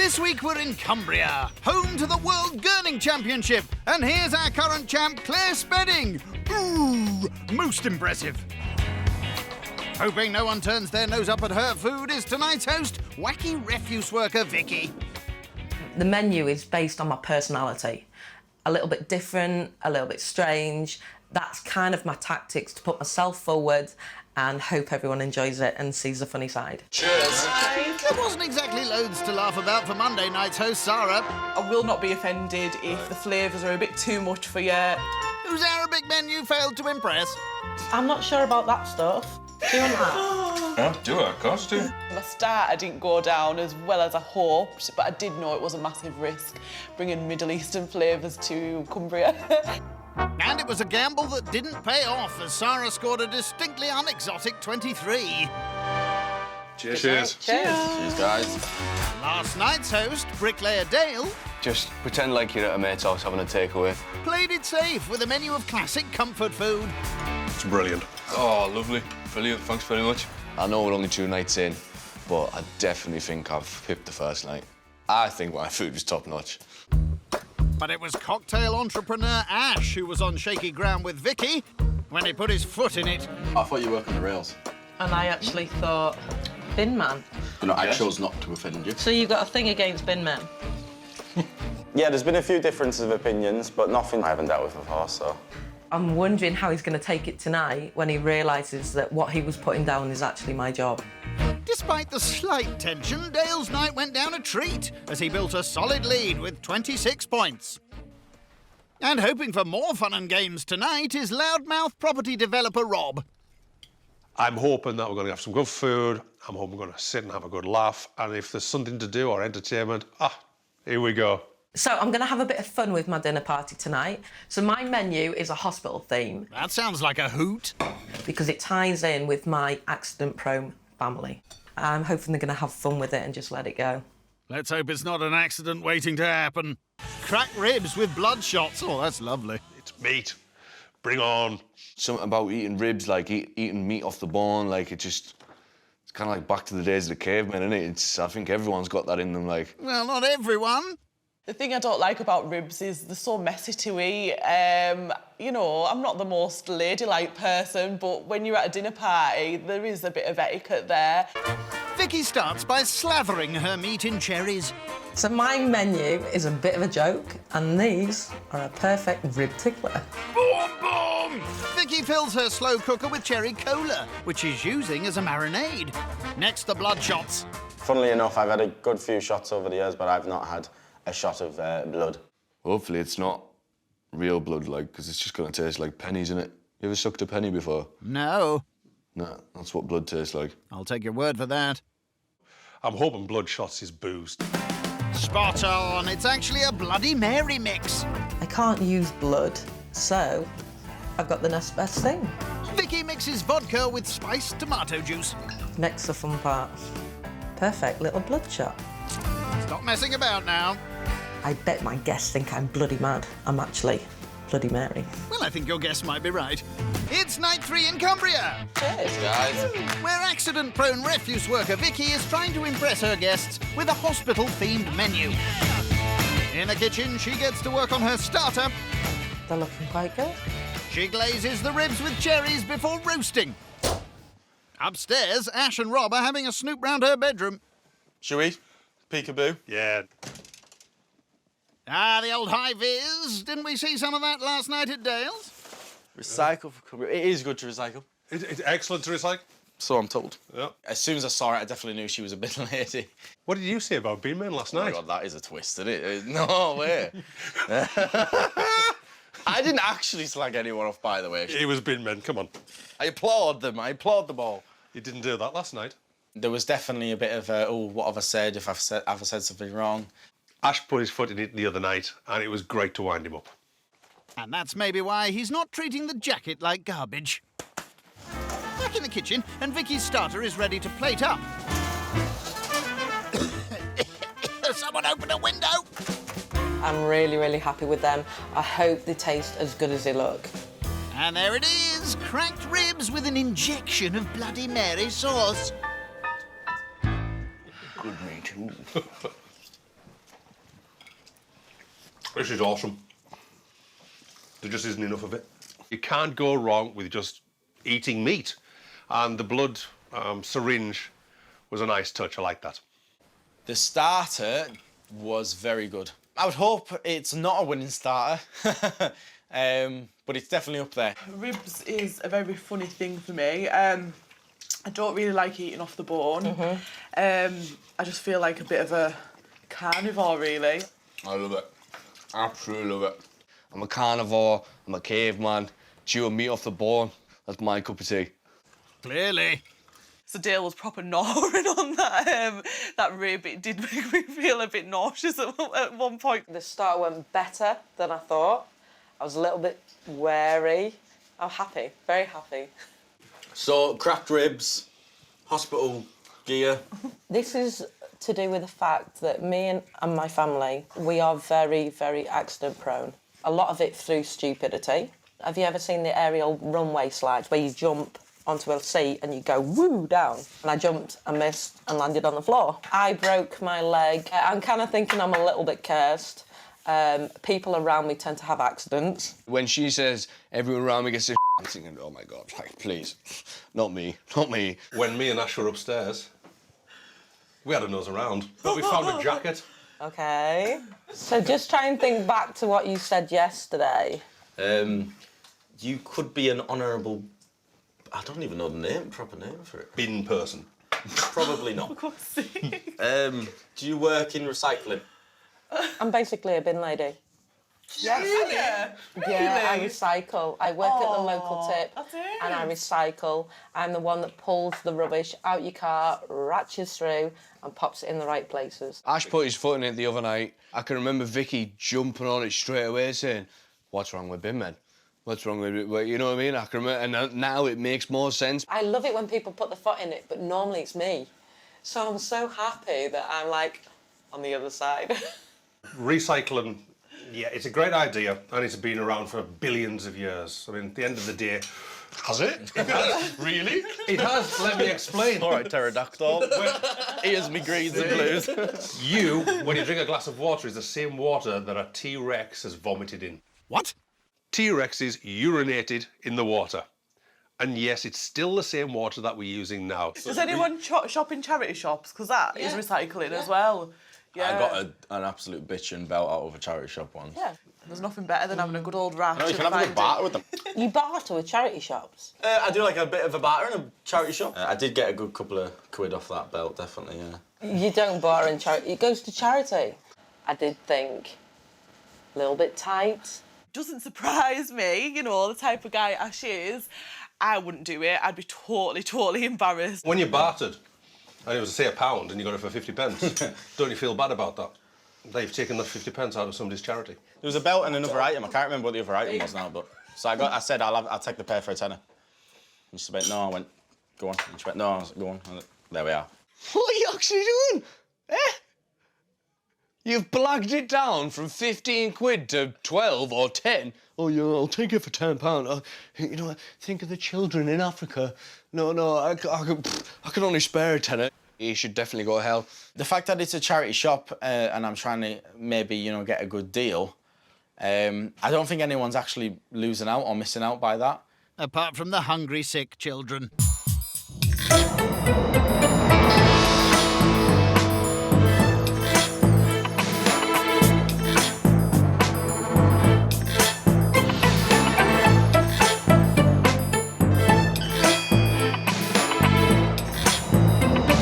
This week we're in Cumbria, home to the World Gurning Championship. And here's our current champ, Claire Spedding. Ooh, most impressive. Hoping no one turns their nose up at her food is tonight's host, wacky refuse worker Vicki. The menu is based on my personality. A little bit different, a little bit strange. That's kind of my tactics, to put myself forward and hope everyone enjoys it and sees the funny side. Cheers. There wasn't exactly loads to laugh about for Monday night's host, Sarah. I will not be offended if the flavours are a bit too much for you. Whose Arabic menu failed to impress. I'm not sure about that stuff. Do you want that? Yeah, do it, of course do. My starter didn't go down as well as I hoped, but I did know it was a massive risk bringing Middle Eastern flavours to Cumbria. And it was a gamble that didn't pay off as Sarah scored a distinctly unexotic 23. Cheers. Cheers. Cheers, guys. Last night's host, Bricklayer Dale, Just pretend like you're at a mate's house having a takeaway. played it safe with a menu of classic comfort food. It's brilliant. Oh, lovely. Brilliant. Thanks very much. I know we're only 2 nights in, but I definitely think I've pipped the first night. I think my food was top-notch. But it was cocktail entrepreneur Ash who was on shaky ground with Vicki when he put his foot in it. I thought you were on the rails. And I actually thought, bin man. You know, I chose not to offend you. So you've got a thing against bin men? Yeah, there's been a few differences of opinions, but nothing I haven't dealt with before, so... I'm wondering how he's going to take it tonight when he realises that what he was putting down is actually my job. Despite the slight tension, Dale's night went down a treat as he built a solid lead with 26 points. And hoping for more fun and games tonight is loudmouth property developer Rob. I'm hoping that we're going to have some good food. I'm hoping we're going to sit and have a good laugh. And if there's something to do or entertainment, here we go. So I'm going to have a bit of fun with my dinner party tonight. So my menu is a hospital theme That sounds like a hoot. because it ties in with my accident-prone family. I'm hoping they're going to have fun with it and just let it go. Let's hope it's not an accident waiting to happen. Cracked ribs with blood shots. Oh, that's lovely. It's meat. Bring on. Something about eating ribs, like eating meat off the bone, like it's kind of like back to the days of the cavemen, isn't it? I think everyone's got that in them, like. Well, not everyone. The thing I don't like about ribs is they're so messy to eat. You know, I'm not the most ladylike person, but when you're at a dinner party, there is a bit of etiquette there. Vicki starts by slathering her meat in cherries. So my menu is a bit of a joke, and these are a perfect rib tickler. Boom, boom! Vicki fills her slow cooker with cherry cola, which she's using as a marinade. Next, the blood shots. Funnily enough, I've had a good few shots over the years, but I've not had a shot of blood. Hopefully it's not real blood, like, because it's just going to taste like pennies, innit? You ever sucked a penny before? No. No, that's what blood tastes like. I'll take your word for that. I'm hoping blood shots is boozed. Spot on. It's actually a Bloody Mary mix. I can't use blood, so I've got the next best thing. Vicki mixes vodka with spiced tomato juice. Next, the fun part. Perfect little blood shot. Stop messing about now. I bet my guests think I'm bloody mad. I'm actually Bloody Mary. Well, I think your guess might be right. It's night 3 in Cumbria, Cheers, guys. where accident-prone refuse worker Vicki is trying to impress her guests with a hospital-themed menu. In the kitchen, she gets to work on her starter. They're looking quite good. She glazes the ribs with cherries before roasting. Upstairs, Ash and Rob are having a snoop round her bedroom. Shall we? Peekaboo. Yeah. Ah, the old high-vis. Didn't we see some of that last night at Dale's? Recycle for Cumbria. It is good to recycle. It's excellent to recycle. So I'm told. Yeah. As soon as I saw it, I definitely knew she was a bit lady. What did you say about Bean Man last Oh my night? God, that is a twist, isn't it? No way. I didn't actually slag anyone off, by the way. It was Bean Man, come on. I applaud them. I applaud them all. You didn't do that last night. There was definitely a bit of a, oh, what have I said? Have I said something wrong? Ash put his foot in it the other night, and it was great to wind him up. And that's maybe why he's not treating the jacket like garbage. Back in the kitchen, and Vicky's starter is ready to plate up. Someone open a window! I'm really, really happy with them. I hope they taste as good as they look. And there it is, cracked ribs with an injection of Bloody Mary sauce. Good meat. This is awesome. There just isn't enough of it. You can't go wrong with just eating meat. And the blood syringe was a nice touch. I like that. The starter was very good. I would hope it's not a winning starter, but it's definitely up there. Ribs is a very funny thing for me. I don't really like eating off the bone. I just feel like a bit of a carnivore, really. I love it. Absolutely love it. I'm a carnivore, I'm a caveman, chewing meat off the bone. That's my cup of tea. Clearly. So Dale was proper gnawing on that rib. It did make me feel a bit nauseous at one point. The start went better than I thought. I was a little bit wary. I'm happy, very happy. So, cracked ribs, hospital gear. This is to do with the fact that me and my family, we are very, very accident prone. A lot of it through stupidity. Have you ever seen the aerial runway slides where you jump onto a seat and you go woo down? And I jumped and missed and landed on the floor. I broke my leg. I'm kind of thinking I'm a little bit cursed. People around me tend to have accidents. When she says everyone around me gets a I'm thinking, oh my God, like, please, not me, not me. When me and Ash were upstairs, we had a nose around, but we found a jacket. Okay. So just try and think back to what you said yesterday. You could be an honourable... I don't even know the proper name for it. Bin person. Probably not. Do you work in recycling? I'm basically a bin lady. Yes. Yeah, I recycle. I work at the local tip that's it. and I recycle. I'm the one that pulls the rubbish out your car, ratchets through and pops it in the right places. Ash put his foot in it the other night. I can remember Vicki jumping on it straight away saying, what's wrong with bin men? What's wrong with it? Well, you know what I mean? I can remember, and now it makes more sense. I love it when people put their foot in it, but normally it's me. So I'm so happy that I'm like on the other side. Recycling, yeah, it's a great idea, and it's been around for billions of years. I mean, at the end of the day... Has it? Really? It has, let me explain. All right, pterodactyl. Here's me greens and blues. You, when you drink a glass of water, is the same water that a T-Rex has vomited in. What? T-Rexes urinated in the water. And yes, it's still the same water that we're using now. Does anyone shop in charity shops? Because that is recycling as well. Yeah. I got an absolute bitchin' belt out of a charity shop once. Yeah. There's nothing better than having a good old rat. No, you can have a good barter with them. You barter with charity shops? I do like a bit of a barter in a charity shop. I did get a good couple of quid off that belt, definitely, yeah. You don't barter in charity. It goes to charity. I did think a little bit tight. Doesn't surprise me, you know, the type of guy Ash is. I wouldn't do it. I'd be totally embarrassed. When you bartered, and it was, say, £1 and you got it for 50 pence, don't you feel bad about that? They've taken the 50 pence out of somebody's charity. There was a belt and another item. I can't remember what the other item was now, but... So I said, I'll take the pair for a tenner. And she went, no, I went, go on. And she went, no, I was like, go on. And there we are. What are you actually doing? Eh? You've blagged it down from 15 quid to 12 or 10. Oh, yeah, I'll take it for £10. You know, think of the children in Africa. No, I can only spare a tenner. You should definitely go to hell. The fact that it's a charity shop and I'm trying to maybe, you know, get a good deal, I don't think anyone's actually losing out or missing out by that. Apart from the hungry, sick children.